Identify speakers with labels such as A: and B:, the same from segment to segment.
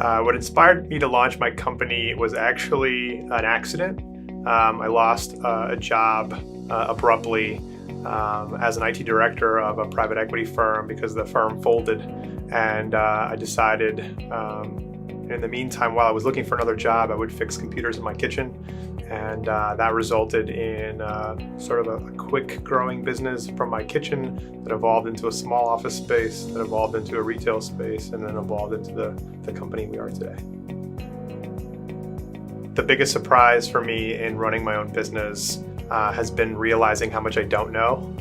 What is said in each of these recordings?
A: What inspired me to launch my company was actually an accident. I lost a job abruptly as an IT director of a private equity firm because the firm folded. And I decided in the meantime, while I was looking for another job, I would fix computers in my kitchen. And that resulted in sort of a quick growing business from my kitchen that evolved into a small office space, that evolved into a retail space, and then evolved into the company we are today. The biggest surprise for me in running my own business has been realizing how much I don't know.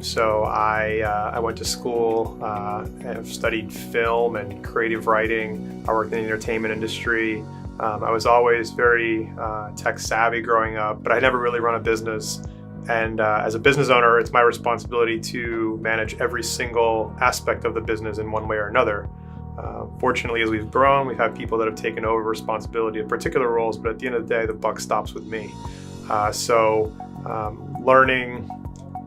A: So I went to school, I've studied film and creative writing. I worked in the entertainment industry. I was always very tech savvy growing up, but I never really run a business. And as a business owner, it's my responsibility to manage every single aspect of the business in one way or another. Fortunately, as we've grown, we've had people that have taken over responsibility of particular roles, but at the end of the day, the buck stops with me. So learning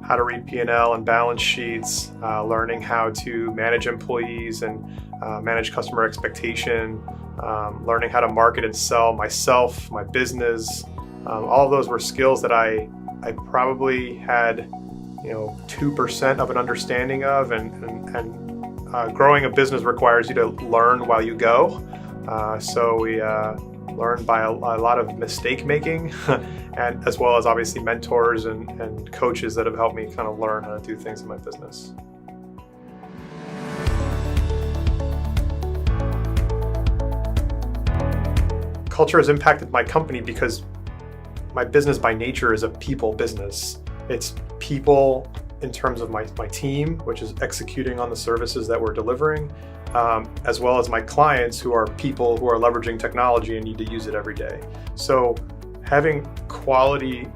A: how to read P&L and balance sheets, learning how to manage employees and manage customer expectation, learning how to market and sell myself, my business. All of those were skills that I probably had 2% of an understanding of, and growing a business requires you to learn while you go. So we learned by a lot of mistake making, and as well as obviously mentors and coaches that have helped me kind of learn how to do things in my business. Culture has impacted my company because my business by nature is a people business. It's people in terms of my team, which is executing on the services that we're delivering, as well as my clients who are people who are leveraging technology and need to use it every day. So having quality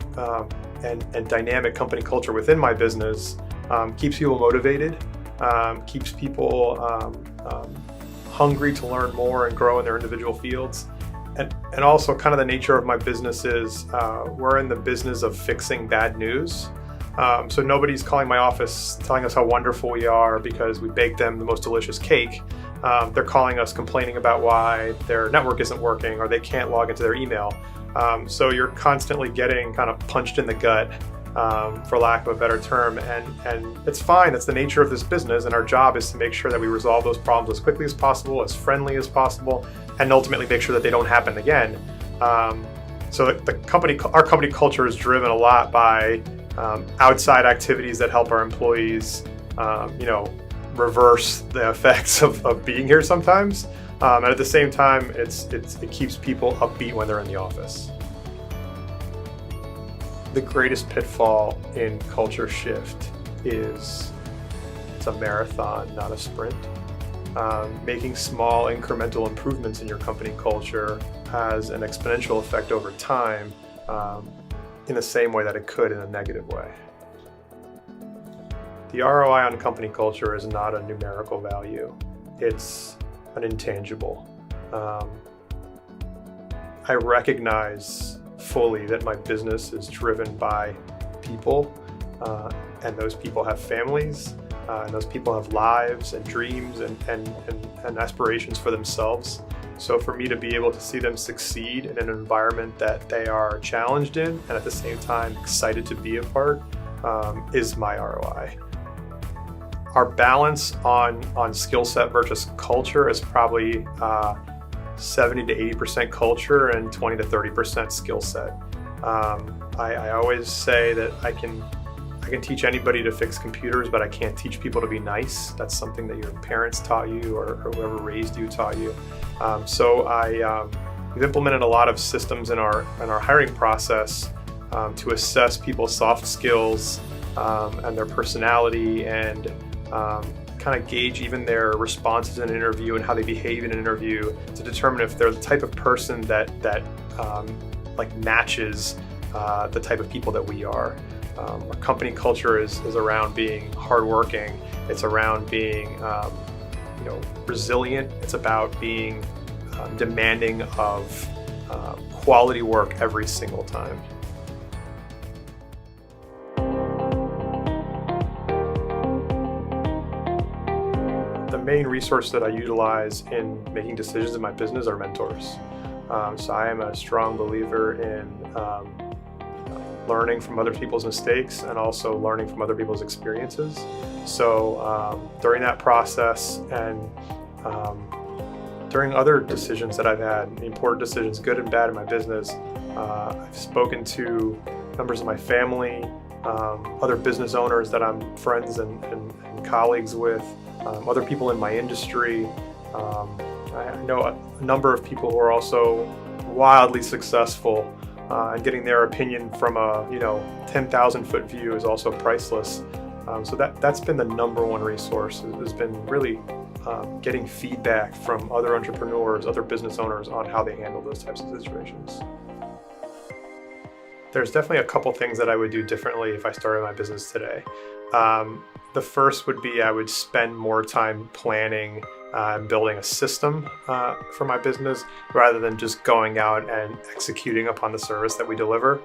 A: and dynamic company culture within my business keeps people motivated, keeps people hungry to learn more and grow in their individual fields. And also kind of the nature of my business is we're in the business of fixing bad news. So nobody's calling my office telling us how wonderful we are because we baked them the most delicious cake. They're calling us complaining about why their network isn't working or they can't log into their email. So you're constantly getting kind of punched in the gut, for lack of a better term. And it's fine, that's the nature of this business. And our job is to make sure that we resolve those problems as quickly as possible, as friendly as possible, and ultimately make sure that they don't happen again. So our company culture is driven a lot by outside activities that help our employees, reverse the effects of being here sometimes. And at the same time, it keeps people upbeat when they're in the office. The greatest pitfall in culture shift is it's a marathon, not a sprint. Making small incremental improvements in your company culture has an exponential effect over time, in the same way that it could in a negative way. The ROI on company culture is not a numerical value, it's an intangible. I recognize fully that my business is driven by people, and those people have families, and those people have lives and dreams and aspirations for themselves. So for me to be able to see them succeed in an environment that they are challenged in and at the same time excited to be a part is my ROI. Our balance on skill set versus culture is probably 70 to 80% culture and 20 to 30% skill set. I always say that I can teach anybody to fix computers, but I can't teach people to be nice. That's something that your parents taught you or whoever raised you taught you. So we've implemented a lot of systems in our hiring process to assess people's soft skills and their personality and kind of gauge even their responses in an interview and how they behave in an interview to determine if they're the type of person that matches the type of people that we are. Our company culture is around being hardworking. It's around being resilient. It's about being demanding of quality work every single time. The main resource that I utilize in making decisions in my business are mentors. So I am a strong believer in learning from other people's mistakes and also learning from other people's experiences. So during that process and during other decisions that I've had, important decisions, good and bad in my business, I've spoken to members of my family, other business owners that I'm friends and colleagues with, other people in my industry. I know a number of people who are also wildly successful, and getting their opinion from a 10,000-foot view is also priceless. So that's been the number one resource, has been really getting feedback from other entrepreneurs, other business owners on how they handle those types of situations. There's definitely a couple things that I would do differently if I started my business today. The first would be I would spend more time planning and building a system for my business rather than just going out and executing upon the service that we deliver.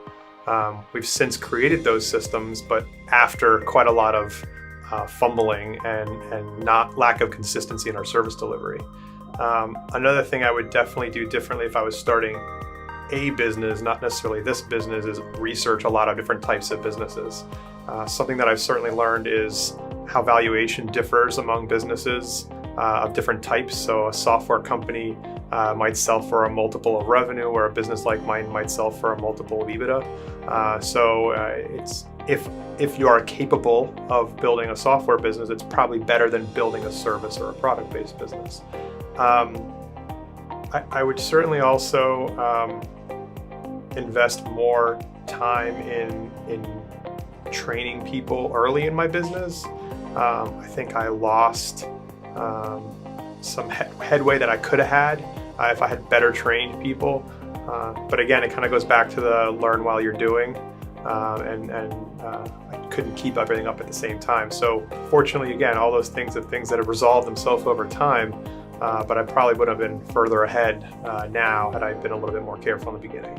A: We've since created those systems, but after quite a lot of fumbling and lack of consistency in our service delivery. Another thing I would definitely do differently if I was starting a business, not necessarily this business, is research a lot of different types of businesses. Something that I've certainly learned is how valuation differs among businesses of different types. So a software company might sell for a multiple of revenue, where a business like mine might sell for a multiple of EBITDA. So it's if you are capable of building a software business, it's probably better than building a service or a product-based business. I would certainly also invest more time in training people early in my business. I think I lost some headway that I could have had if I had better trained people. But again, it kind of goes back to the learn while you're doing, and I couldn't keep everything up at the same time. So fortunately, again, all those things are things that have resolved themselves over time, but I probably would have been further ahead now had I been a little bit more careful in the beginning.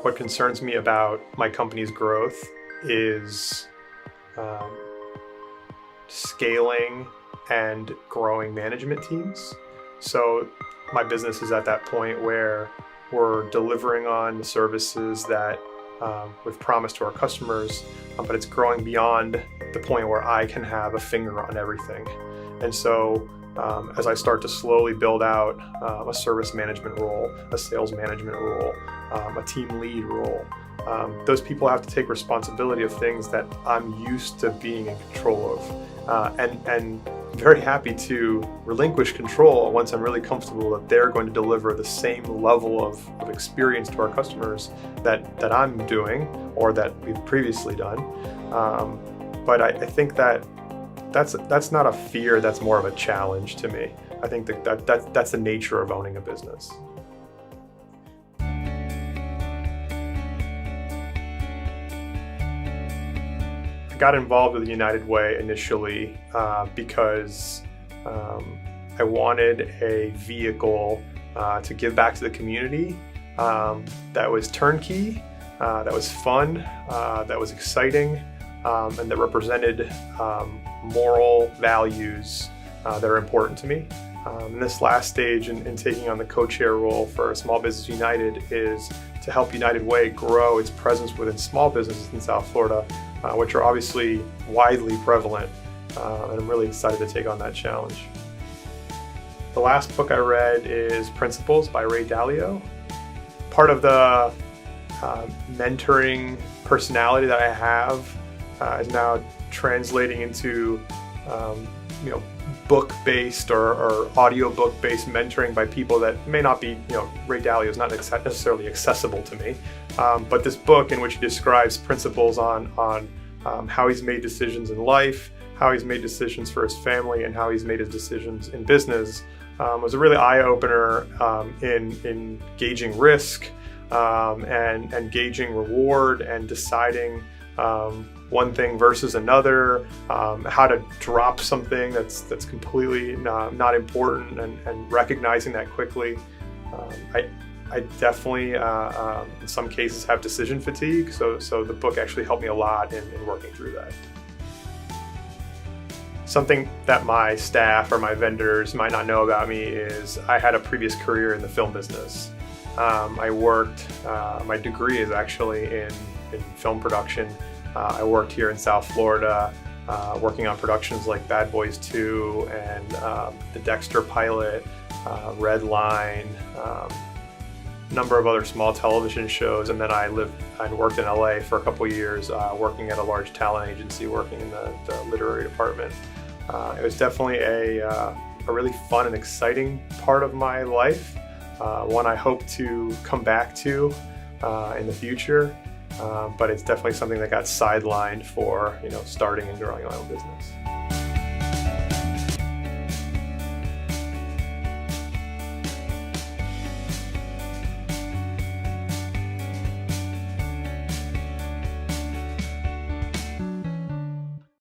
A: What concerns me about my company's growth is scaling and growing management teams. So my business is at that point where we're delivering on the services that we've promised to our customers, but it's growing beyond the point where I can have a finger on everything. And so as I start to slowly build out a service management role, a sales management role, a team lead role, those people have to take responsibility of things that I'm used to being in control of, and very happy to relinquish control once I'm really comfortable that they're going to deliver the same level of experience to our customers that I'm doing or that we've previously done. But I think that's not a fear, that's more of a challenge to me. I think that's the nature of owning a business. I got involved with the United Way initially because I wanted a vehicle to give back to the community that was turnkey, that was fun, that was exciting, and that represented moral values that are important to me. And this last stage in taking on the co-chair role for Small Business United is to help United Way grow its presence within small businesses in South Florida, which are obviously widely prevalent, and I'm really excited to take on that challenge. The last book I read is Principles by Ray Dalio. Part of the mentoring personality that I have is now translating into book-based or audiobook-based mentoring by people that may not be, Ray Dalio is not necessarily accessible to me, but this book in which he describes principles on how he's made decisions in life, how he's made decisions for his family, and how he's made his decisions in business was a really eye-opener in gauging risk and gauging reward and deciding one thing versus another, how to drop something that's completely not important and recognizing that quickly. I definitely, in some cases, have decision fatigue, so the book actually helped me a lot in working through that. Something that my staff or my vendors might not know about me is I had a previous career in the film business. I worked, my degree is actually in film production. I worked here in South Florida, working on productions like Bad Boys 2 and the Dexter pilot, Red Line, number of other small television shows, and then I worked in LA for a couple years, working at a large talent agency, working in the literary department. It was definitely a really fun and exciting part of my life, one I hope to come back to in the future, but it's definitely something that got sidelined for starting and growing my own business.